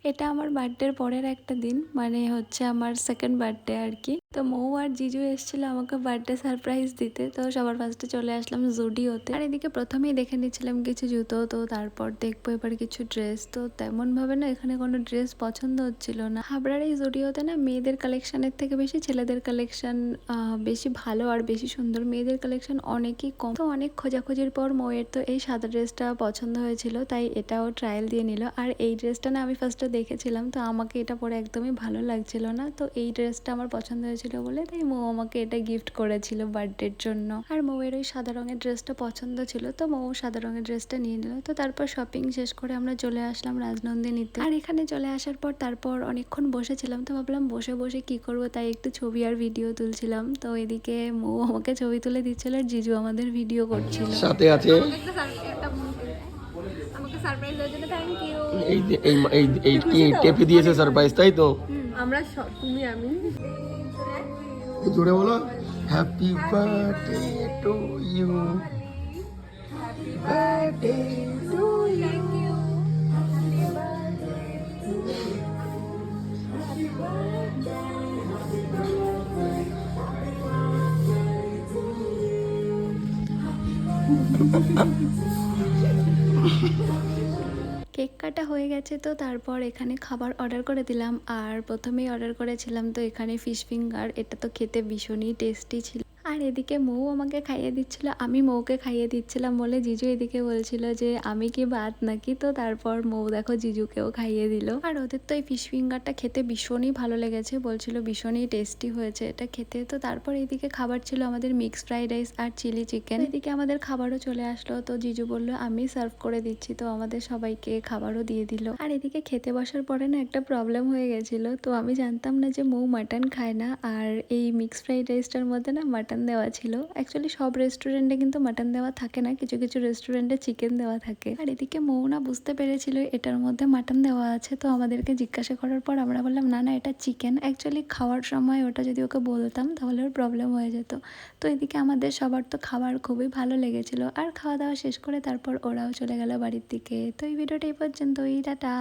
এটা আমার বার্থডের পরের একটা দিন, মানে হচ্ছে আমার সেকেন্ড বার্থডে আর কি। তো মৌ আর জিজু এসেছিল আমাকে বার্থডে সারপ্রাইজ দিতে। তো সবার ফার্স্টে চলে আসলাম জুডিওতে, আর এদিকে প্রথমেই দেখে নিচ্ছিলাম কিছু জুতো, তো তারপর দেখবো এবার কিছু ড্রেস। তো তেমন ভাবে না এখানে কোনো ড্রেস পছন্দ হচ্ছিল না। হাবড়ার এই জুডিওতে না মেয়েদের কালেকশনের থেকে বেশি ছেলেদের কালেকশন বেশি ভালো আর বেশি সুন্দর। মেয়েদের কালেকশন অনেকই কম। তো অনেক খোঁজাখুঁজির পর মৌয়ের তো এই সাদা ড্রেসটা পছন্দ হয়েছিল, তাই এটাও ট্রায়াল দিয়ে নিল। আর এই ড্রেসটা না আমি ফার্স্টে দেখেছিলাম, তো আমাকে এটা পরে একদমই ভালো লাগছিল না। তো এই ড্রেসটা আমার পছন্দ হয়েছিল বলে তাই মৌ আমাকে এটা গিফট করেছিল বার্থডের জন্য। আর মৌয়ের ওই সাদা রঙের ড্রেসটা পছন্দ ছিল, তো মৌ সাদা রঙের ড্রেসটা নিয়ে নিল। তো তারপর শপিং শেষ করে আমরা চলে আসলাম রাজনন্দিনীতে। আর এখানে চলে আসার পর তারপর অনেকক্ষণ বসেছিলাম, তো ভাবলাম বসে বসে কি করব, তাই একটু ছবি আর ভিডিও তুলছিলাম। তো এদিকে মৌ আমাকে ছবি তুলে দিচ্ছিল আর জিজু আমাদের ভিডিও করছিল। সাথে আছে আমাকে সারপ্রাইজ দেওয়ার জন্য থ্যাংক ইউ। এই এই এই এই কি টেপে দিয়েছে সারপ্রাইজ, তাই তো? আমরা তুমি আমি জোরে বলো, happy birthday to you, happy birthday to you. Cake কাটা হয়ে গেছে, তো তারপর এখানে খাবার অর্ডার করে দিলাম। আর প্রথমেই অর্ডার করেছিলাম তো এখানে ফিশ ফিঙ্গার, এটা তো খেতে ভীষণই টেস্টি ছিল। আর এদিকে মৌ আমাকে খাইয়ে দিচ্ছিল, আমি মৌকে খাইয়ে দিচ্ছিলাম বলে জিজু এদিকে বলছিল যে আমি কি বাদ নাকি। তো তারপর মৌ দেখো জিজুকেও খাইয়ে দিল। আর ওদের তো এই ফিশ ফিঙ্গারটা খেতে ভীষণই ভালো লেগেছে, বলছিল ভীষণই টেস্টি হয়েছে এটা খেতে। তো তারপর এদিকে খাবার ছিল আমাদের মিক্সড ফ্রাইড রাইস আর চিলি চিকেন। এদিকে আমাদের খাবারও চলে আসলো, তো জিজু বললো আমি সার্ভ করে দিচ্ছি, তো আমাদের সবাইকে খাবারও দিয়ে দিল। আর এদিকে খেতে বসার পরে না একটা প্রবলেম হয়ে গেছিল, তো আমি জানতাম না যে মৌ মাটন খায় না। আর এই মিক্সড ফ্রাইড রাইসটার মধ্যে না মাটন দেওয়া ছিল। অ্যাকচুয়ালি সব রেস্টুরেন্টে কিন্তু মাটন দেওয়া থাকে না, কিছু কিছু রেস্টুরেন্টে চিকেন দেওয়া থাকে। আর এদিকে মৌ না বুঝতে পেরেছিল এটার মধ্যে মাটন দেওয়া আছে, তো আমাদেরকে জিজ্ঞাসা করার পর আমরা বললাম না না এটা চিকেন। অ্যাকচুয়ালি খাওয়ার সময় ওটা যদি ওকে বলতাম তাহলে ওর প্রবলেম হয়ে যেত। তো এদিকে আমাদের সবার তো খাবার খুবই ভালো লেগেছিল। আর খাওয়া দাওয়া শেষ করে তারপর ওরাও চলে গেল বাড়ির দিকে। তো এই ভিডিওটা এই পর্যন্তই, টাটা।